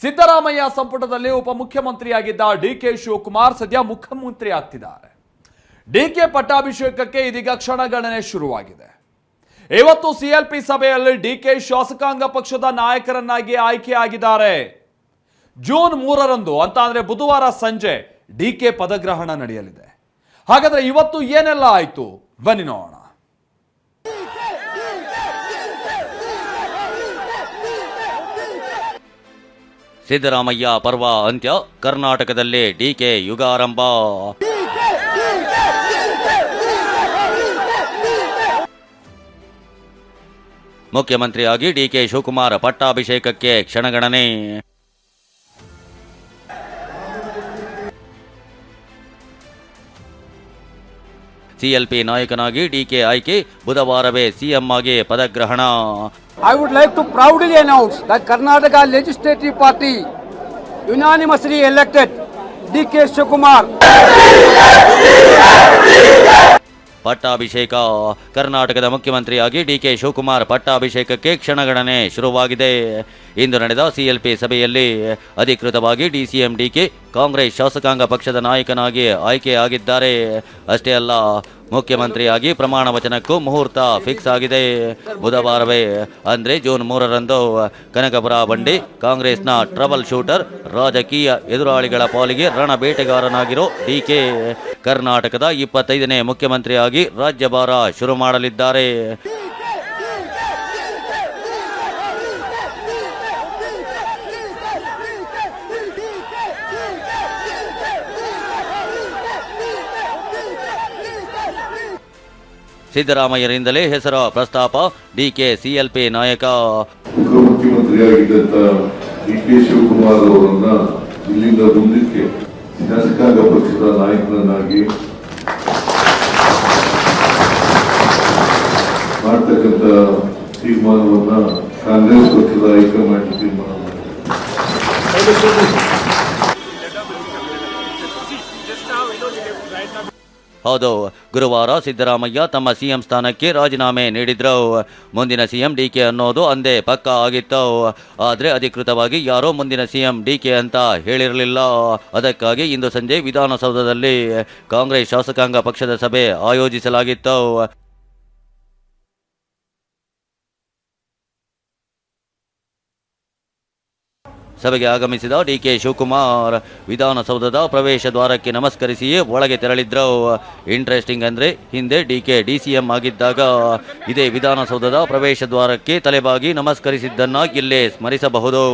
ಸಿದ್ದರಾಮಯ್ಯ ಸಂಪುಟದಲ್ಲಿ ಉಪಮುಖ್ಯಮಂತ್ರಿಯಾಗಿದ್ದ ಡಿಕೆ ಶಿವಕುಮಾರ್ ಸದ್ಯ ಮುಖ್ಯಮಂತ್ರಿ ಆಗ್ತಿದ್ದಾರೆ. ಡಿಕೆ ಪಟ್ಟಾಭಿಷೇಕಕ್ಕೆ ಇದೀಗ ಕ್ಷಣಗಣನೆ ಶುರುವಾಗಿದೆ. ಇವತ್ತು ಸಿಎಲ್ಪಿ ಸಭೆಯಲ್ಲಿ ಡಿಕೆ ಶಾಸಕಾಂಗ ಪಕ್ಷದ ನಾಯಕರನ್ನಾಗಿ ಆಯ್ಕೆಯಾಗಿದ್ದಾರೆ. ಜೂನ್ 3ರಂದು ಅಂತ ಅಂದ್ರೆ ಬುಧವಾರ ಸಂಜೆ ಡಿಕೆ ಪದಗ್ರಹಣ ನಡೆಯಲಿದೆ. ಹಾಗಾದ್ರೆ ಇವತ್ತು ಏನೆಲ್ಲ ಆಯ್ತು ಬನ್ನಿ ನೋಡೋಣ. ಸಿದ್ದರಾಮಯ್ಯ ಪರ್ವ ಅಂತ್ಯ, ಕರ್ನಾಟಕದಲ್ಲಿ ಡಿಕೆ ಯುಗಾರಂಭ. ಮುಖ್ಯಮಂತ್ರಿಯಾಗಿ ಡಿಕೆ ಶಿವಕುಮಾರ್ ಪಟ್ಟಾಭಿಷೇಕಕ್ಕೆ ಕ್ಷಣಗಣನೆ. ಸಿಎಲ್ಪಿ ನಾಯಕನಾಗಿ ಡಿಕೆ ಆಯ್ಕೆ, ಬುಧವಾರವೇ ಸಿಎಂ ಆಗಿ ಪದಗ್ರಹಣ. I would like to proudly announce that Karnataka Legislative Party unanimously elected DK Shivakumar. ಪಟ್ಟಾಭಿಷೇಕ. ಕರ್ನಾಟಕದ ಮುಖ್ಯಮಂತ್ರಿಯಾಗಿ ಡಿಕೆ ಶಿವಕುಮಾರ್ ಪಟ್ಟಾಭಿಷೇಕಕ್ಕೆ ಕ್ಷಣಗಣನೆ ಶುರುವಾಗಿದೆ. ಇಂದು ನಡೆದ ಸಿಎಲ್ಪಿ ಸಭೆಯಲ್ಲಿ ಅಧಿಕೃತವಾಗಿ ಡಿಸಿಎಂ ಡಿಕೆ ಕಾಂಗ್ರೆಸ್ ಶಾಸಕಾಂಗ ಪಕ್ಷದ ನಾಯಕನಾಗಿ ಆಯ್ಕೆಯಾಗಿದ್ದಾರೆ. ಅಷ್ಟೇ ಅಲ್ಲ, ಮುಖ್ಯಮಂತ್ರಿಯಾಗಿ ಪ್ರಮಾಣ ವಚನಕ್ಕೂ ಮುಹೂರ್ತ ಫಿಕ್ಸ್ ಆಗಿದೆ. ಬುಧವಾರವೇ ಅಂದ್ರೆ ಜೂನ್ 3ರಂದು ಕನಕಪುರ ಬಂಡಿ ಕಾಂಗ್ರೆಸ್ನ ಟ್ರಬಲ್ ಶೂಟರ್, ರಾಜಕೀಯ ಎದುರಾಳಿಗಳ ಪಾಲಿಗೆ ರಣಬೇಟೆಗಾರನಾಗಿರೋ ಡಿಕೆ ಕರ್ನಾಟಕದ 25ನೇ ಮುಖ್ಯಮಂತ್ರಿಯಾಗಿ ರಾಜ್ಯಭಾರ ಶುರು ಮಾಡಲಿದ್ದಾರೆ. ಸಿದ್ದರಾಮಯ್ಯರಿಂದಲೇ ಹೆಸರು ಪ್ರಸ್ತಾಪ, ಡಿಕೆ ಸಿಎಲ್ಪಿ ನಾಯಕ. ಮುಖ್ಯಮಂತ್ರಿಯಾಗಿದ್ದಂತ ಡಿಕೆ ಶಿವಕುಮಾರ್ ಅವರನ್ನ ಇಲ್ಲಿಂದ ಮುಂದಕ್ಕೆ ಶಾಸಕಾಂಗ ಪಕ್ಷದ ನಾಯಕನನ್ನಾಗಿ ಮಾಡ್ತಕ್ಕಂಥ ತೀರ್ಮಾನವನ್ನ ಕಾಂಗ್ರೆಸ್ ಪಕ್ಷದ ಹೈಕಮಾಂಡ್ ತೀರ್ಮಾನ ಮಾಡಿದೆ. ಹೌದು, ಗುರುವಾರ ಸಿದ್ದರಾಮಯ್ಯ ತಮ್ಮ ಸಿಎಂ ಸ್ಥಾನಕ್ಕೆ ರಾಜೀನಾಮೆ ನೀಡಿದ್ರು. ಮುಂದಿನ ಸಿಎಂ ಡಿಕೆ ಅನ್ನೋದು ಅಂದೇ ಪಕ್ಕಾ ಆಗಿತ್ತು. ಆದರೆ ಅಧಿಕೃತವಾಗಿ ಯಾರೋ ಮುಂದಿನ ಸಿಎಂ ಡಿಕೆ ಅಂತ ಹೇಳಿರಲಿಲ್ಲ. ಅದಕ್ಕಾಗಿ ಇಂದು ಸಂಜೆ ವಿಧಾನಸೌಧದಲ್ಲಿ ಕಾಂಗ್ರೆಸ್ ಶಾಸಕಾಂಗ ಪಕ್ಷದ ಸಭೆ ಆಯೋಜಿಸಲಾಗಿತ್ತು. ಸಭೆಗೆ ಆಗಮಿಸಿದ ಡಿಕೆ ಶಿವಕುಮಾರ್ ವಿಧಾನಸೌಧದ ಪ್ರವೇಶ ದ್ವಾರಕ್ಕೆ ನಮಸ್ಕರಿಸಿಯೇ ಒಳಗೆ ತೆರಳಿದ್ರು. ಇಂಟ್ರೆಸ್ಟಿಂಗ್ ಅಂದ್ರೆ, ಹಿಂದೆ ಡಿಕೆ ಡಿಸಿಎಂ ಆಗಿದ್ದಾಗ ಇದೇ ವಿಧಾನಸೌಧದ ಪ್ರವೇಶ ದ್ವಾರಕ್ಕೆ ತಲೆಬಾಗಿ ನಮಸ್ಕರಿಸಿದ್ದನ್ನ ಇಲ್ಲೇ ಸ್ಮರಿಸಬಹುದು.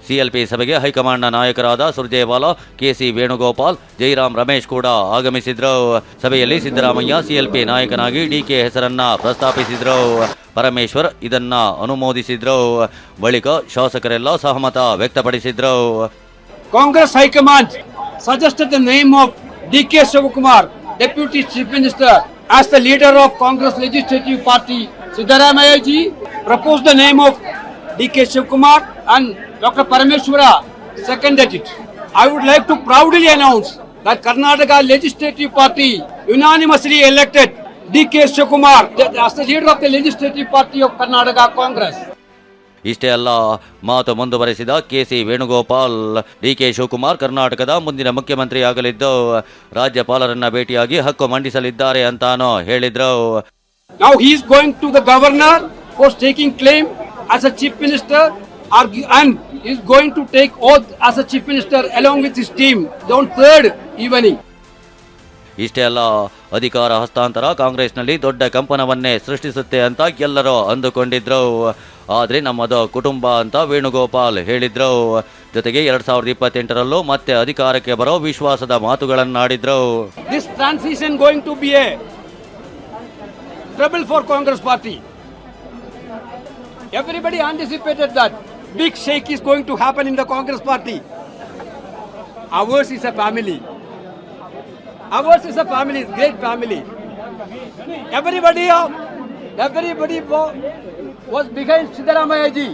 ಸಿಎಲ್ಪಿ ಸಭೆಗೆ ಹೈಕಮಾಂಡ್ನ ನಾಯಕರಾದ ಸುರ್ಜೇವಾಲಾ, ಕೆಸಿ ವೇಣುಗೋಪಾಲ್, ಜೈರಾಮ್ ರಮೇಶ್ ಕೂಡ ಆಗಮಿಸಿದ್ರು. ಸಭೆಯಲ್ಲಿ ಸಿದ್ದರಾಮಯ್ಯ ಸಿಎಲ್ಪಿ ನಾಯಕನಾಗಿ ಡಿಕೆ ಹೆಸರನ್ನ ಪ್ರಸ್ತಾಪಿಸಿದ್ರು. ಪರಮೇಶ್ವರ್ ಇದನ್ನ ಅನುಮೋದಿಸಿದ್ರು. ಬಳಿಕ ಶಾಸಕರೆಲ್ಲ ಸಹಮತ ವ್ಯಕ್ತಪಡಿಸಿದ್ರು. Congress High Command suggested the name of DK Shivakumar, Deputy Chief Minister, as the leader of Congress Legislative Party. Siddaramaiah ji proposed the name of DK Shivakumar and Dr. Parameshwara seconded it. I would like to proudly announce that Karnataka Legislative Party unanimously elected DK Shivakumar as the leader of the Legislative Party of Karnataka Congress. ಇಷ್ಟೇ ಅಲ್ಲ, ಮಾತು ಮುಂದುವರೆಸಿದ KC Venugopal, DK Shivakumar ಕರ್ನಾಟಕದ ಮುಂದಿನ ಮುಖ್ಯಮಂತ್ರಿಯಾಗಲಿದ್ದು ರಾಜ್ಯಪಾಲರನ್ನ ಭೇಟಿಯಾಗಿ ಹಕ್ಕು ಮಂಡಿಸಲಿದ್ದಾರೆ ಅಂತಾನೋ ಹೇಳಿದ್ರು. Now he is going to the governor for taking claim as a chief minister, and is going to take oath as a chief minister along with his team on 3rd evening. ಇಷ್ಟೇ ಅಲ್ಲ, ಅಧಿಕಾರ ಹಸ್ತಾಂತರ ಕಾಂಗ್ರೆಸ್ನಲ್ಲಿ ದೊಡ್ಡ ಕಂಪನವನ್ನೇ ಸೃಷ್ಟಿಸುತ್ತೆ ಅಂತ ಎಲ್ಲರೂ ಅಂದುಕೊಂಡಿದ್ರು. ಆದ್ರೆ ನಮ್ಮದು ಕುಟುಂಬ ಅಂತ ವೇಣುಗೋಪಾಲ್ ಹೇಳಿದ್ರು. ಜೊತೆಗೆ 2028ರಲ್ಲೂ ಮತ್ತೆ ಅಧಿಕಾರಕ್ಕೆ ಬರೋ ವಿಶ್ವಾಸದ ಮಾತುಗಳನ್ನಾಡಿದ್ರು. This transition going to be a trouble for Congress party. Everybody anticipated that big shake is going to happen in the Congress party. Ours is a family. Ours is a family, great family. Everybody was behind Siddaramaiah ji.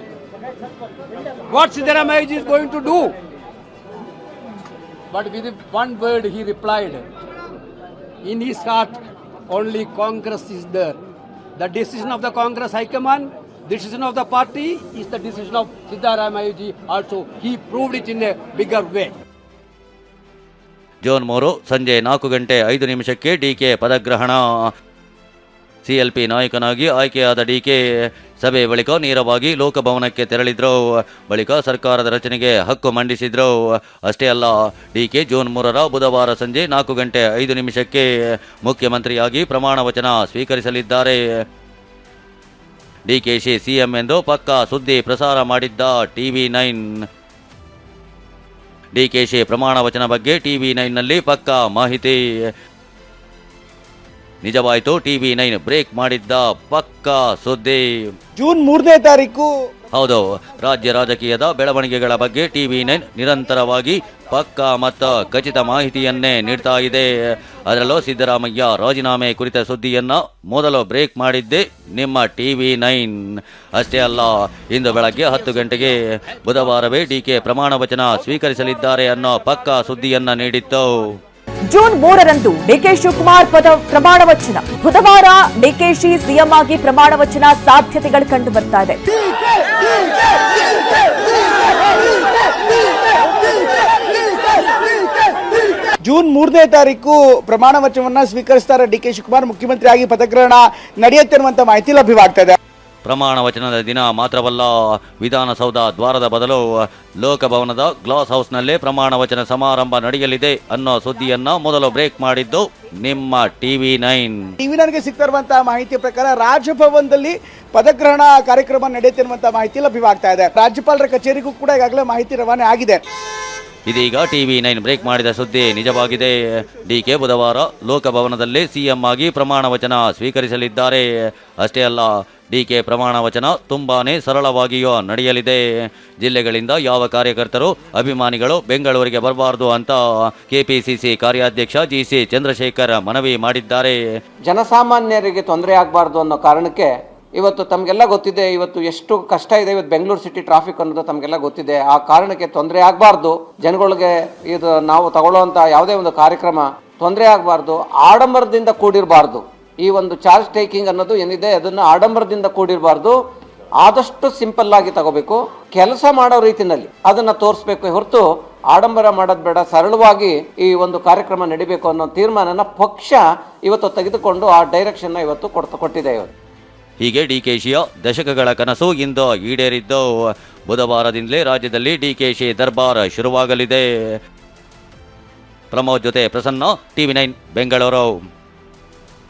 What Siddaramaiah ji is going to do? But with one word he replied, in his heart, only Congress is there. The decision of the Congress High Command, decision of the party is the decision of Siddaramaiah ji also. He proved it in a bigger way. June 3 ಸಂಜೆ 4:05 DK ಪದಗ್ರಹಣ. CLP ನಾಯಕನಾಗಿ ಆಯ್ಕೆಯಾದ DK ಸಭೆ ಬಳಿಕ ನೇರವಾಗಿ ಲೋಕಭವನಕ್ಕೆ ತೆರಳಿದ್ರು. ಬಳಿಕ ಸರ್ಕಾರದ ರಚನೆಗೆ ಹಕ್ಕು ಮಂಡಿಸಿದ್ರು. ಅಷ್ಟೇ ಅಲ್ಲ, ಡಿಕೆ ಜೂನ್ 3 ಬುಧವಾರ ಸಂಜೆ 4:05 ಮುಖ್ಯಮಂತ್ರಿಯಾಗಿ ಪ್ರಮಾಣ ವಚನ ಸ್ವೀಕರಿಸಲಿದ್ದಾರೆ. ಡಿಕೆಶಿ ಸಿಎಂ ಎಂದು ಪಕ್ಕಾ ಸುದ್ದಿ ಪ್ರಸಾರ ಮಾಡಿದ್ದ TV9. ಡಿಕೆಶಿ ಪ್ರಮಾಣ ವಚನ ಬಗ್ಗೆ TV9ನಲ್ಲಿ ಪಕ್ಕಾ ಮಾಹಿತಿ. ನಿಜವಾಯಿತು, TV9 ಬ್ರೇಕ್ ಮಾಡಿದ್ದ ಪಕ್ಕಾ ಸುದ್ದಿ. ಜೂನ್ 3ನೇ ತಾರೀಕು ಹೌದು, ರಾಜ್ಯ ರಾಜಕೀಯದ ಬೆಳವಣಿಗೆಗಳ ಬಗ್ಗೆ TV9 ನಿರಂತರವಾಗಿ ಪಕ್ಕಾ ಮತ್ತು ಖಚಿತ ಮಾಹಿತಿಯನ್ನೇ ನೀಡ್ತಾ ಇದೆ. ಅದರಲ್ಲೂ ಸಿದ್ದರಾಮಯ್ಯ ರಾಜೀನಾಮೆ ಕುರಿತ ಸುದ್ದಿಯನ್ನ ಮೊದಲು ಬ್ರೇಕ್ ಮಾಡಿದ್ದೆ ನಿಮ್ಮ TV9. ಅಷ್ಟೇ ಅಲ್ಲ, ಇಂದು ಬೆಳಗ್ಗೆ 10 ಗಂಟೆಗೆ ಬುಧವಾರವೇ ಡಿಕೆ ಪ್ರಮಾಣ ವಚನ ಸ್ವೀಕರಿಸಲಿದ್ದಾರೆ ಅನ್ನೋ ಪಕ್ಕಾ ಸುದ್ದಿಯನ್ನ ನೀಡಿತ್ತು. ಜೂನ್ 3ರಂದು ಡಿಕೆ ಶಿವಕುಮಾರ್ ಪ್ರಮಾಣ ವಚನ. ಬುಧವಾರ ಡಿಕೆಶಿ ಸಿಎಂ ಆಗಿ ಪ್ರಮಾಣ ವಚನ ಸಾಧ್ಯತೆಗಳು ಕಂಡು ಬರ್ತಾ ಇದೆ. ಜೂನ್ 3ನೇ ತಾರೀಕು ಪ್ರಮಾಣ ವಚನವನ್ನ ಸ್ವೀಕರಿಸ್ತಾರೆ ಡಿಕೆ ಶಿವಕುಮಾರ್. ಮುಖ್ಯಮಂತ್ರಿಯಾಗಿ ಪದಗ್ರಹಣ ನಡೆಯುತ್ತೆ ಅನ್ನುವಂತ ಮಾಹಿತಿ ಲಭ್ಯವಾಗ್ತಾ ಇದೆ. ಪ್ರಮಾಣ ವಚನದ ದಿನ ಮಾತ್ರವಲ್ಲ, ವಿಧಾನಸೌಧ ದ್ವಾರದ ಬದಲು ಲೋಕಭವನದ ಗ್ಲಾಸ್ ಹೌಸ್ನಲ್ಲೇ ಪ್ರಮಾಣ ವಚನ ಸಮಾರಂಭ ನಡೆಯಲಿದೆ ಅನ್ನೋ ಸುದ್ದಿಯನ್ನ ಮೊದಲು ಬ್ರೇಕ್ ಮಾಡಿದ್ದು ನಿಮ್ಮ TV9. TV9ಗೆ ಸಿಗ್ತಾ ಇರುವಂತಹ ಮಾಹಿತಿಯ ಪ್ರಕಾರ ರಾಜಭವನದಲ್ಲಿ ಪದಗ್ರಹಣ ಕಾರ್ಯಕ್ರಮ ನಡೆಯುತ್ತೆ ಅನ್ನುವಂತ ಮಾಹಿತಿ ಲಭ್ಯವಾಗ್ತಾ ಇದೆ. ರಾಜ್ಯಪಾಲರ ಕಚೇರಿಗೂ ಕೂಡ ಈಗಾಗಲೇ ಮಾಹಿತಿ ರವಾನೆ ಆಗಿದೆ. ಇದೀಗ TV9 ಬ್ರೇಕ್ ಮಾಡಿದ ಸುದ್ದಿ ನಿಜವಾಗಿದೆ. ಡಿಕೆ ಬುಧವಾರ ಲೋಕಭವನದಲ್ಲಿ ಸಿಎಂ ಆಗಿ ಪ್ರಮಾಣ ವಚನ ಸ್ವೀಕರಿಸಲಿದ್ದಾರೆ. ಅಷ್ಟೇ ಅಲ್ಲ, ಡಿಕೆ ಪ್ರಮಾಣ ವಚನ ತುಂಬಾನೇ ಸರಳವಾಗಿಯೂ ನಡೆಯಲಿದೆ. ಜಿಲ್ಲೆಗಳಿಂದ ಯಾವ ಕಾರ್ಯಕರ್ತರು ಅಭಿಮಾನಿಗಳು ಬೆಂಗಳೂರಿಗೆ ಬರಬಾರದು ಅಂತ ಕೆಪಿಸಿಸಿ ಕಾರ್ಯಾಧ್ಯಕ್ಷ GC ಚಂದ್ರಶೇಖರ್ ಮನವಿ ಮಾಡಿದ್ದಾರೆ. ಜನಸಾಮಾನ್ಯರಿಗೆ ತೊಂದರೆ ಆಗಬಾರ್ದು ಅನ್ನೋ ಕಾರಣಕ್ಕೆ ಇವತ್ತು ತಮಗೆಲ್ಲ ಗೊತ್ತಿದೆ, ಇವತ್ತು ಎಷ್ಟು ಕಷ್ಟ ಇದೆ ಇವತ್ತು ಬೆಂಗಳೂರು ಸಿಟಿ ಟ್ರಾಫಿಕ್ ಅನ್ನೋದು ತಮಗೆಲ್ಲ ಗೊತ್ತಿದೆ. ಆ ಕಾರಣಕ್ಕೆ ತೊಂದರೆ ಆಗಬಾರ್ದು, ಜನಗಳಿಗೆ ಇದು ನಾವು ತಗೊಳ್ಳೋವಂಥ ಯಾವುದೇ ಒಂದು ಕಾರ್ಯಕ್ರಮ ತೊಂದರೆ ಆಗಬಾರ್ದು, ಆಡಂಬರದಿಂದ ಕೂಡಿರಬಾರ್ದು. ಈ ಒಂದು ಚಾರ್ಜ್ ಟೇಕಿಂಗ್ ಅನ್ನೋದು ಏನಿದೆ ಅದನ್ನು ಆಡಂಬರದಿಂದ ಕೂಡಿರಬಾರ್ದು, ಆದಷ್ಟು ಸಿಂಪಲ್ ಆಗಿ ತಗೋಬೇಕು, ಕೆಲಸ ಮಾಡೋ ರೀತಿಯಲ್ಲಿ ಅದನ್ನು ತೋರಿಸ್ಬೇಕು ಹೊರತು ಆಡಂಬರ ಮಾಡೋದು ಬೇಡ, ಸರಳವಾಗಿ ಈ ಒಂದು ಕಾರ್ಯಕ್ರಮ ನಡಿಬೇಕು ಅನ್ನೋ ತೀರ್ಮಾನನ ಪಕ್ಷ ಇವತ್ತು ತೆಗೆದುಕೊಂಡು ಆ ಡೈರೆಕ್ಷನ್ನ ಇವತ್ತು ಕೊಟ್ಟಿದೆ. ಹೀಗೆ ಡಿಕೆಶಿಯ ದಶಕಗಳ ಕನಸು ಇಂದು ಈಡೇರಿದ್ದು. ಬುಧವಾರದಿಂದಲೇ ರಾಜ್ಯದಲ್ಲಿ ಡಿಕೆಶಿ ದರ್ಬಾರ್ ಶುರುವಾಗಲಿದೆ. ಪ್ರಮೋದ್ ಜೊತೆ ಪ್ರಸನ್ನ, TV9 ಬೆಂಗಳೂರು.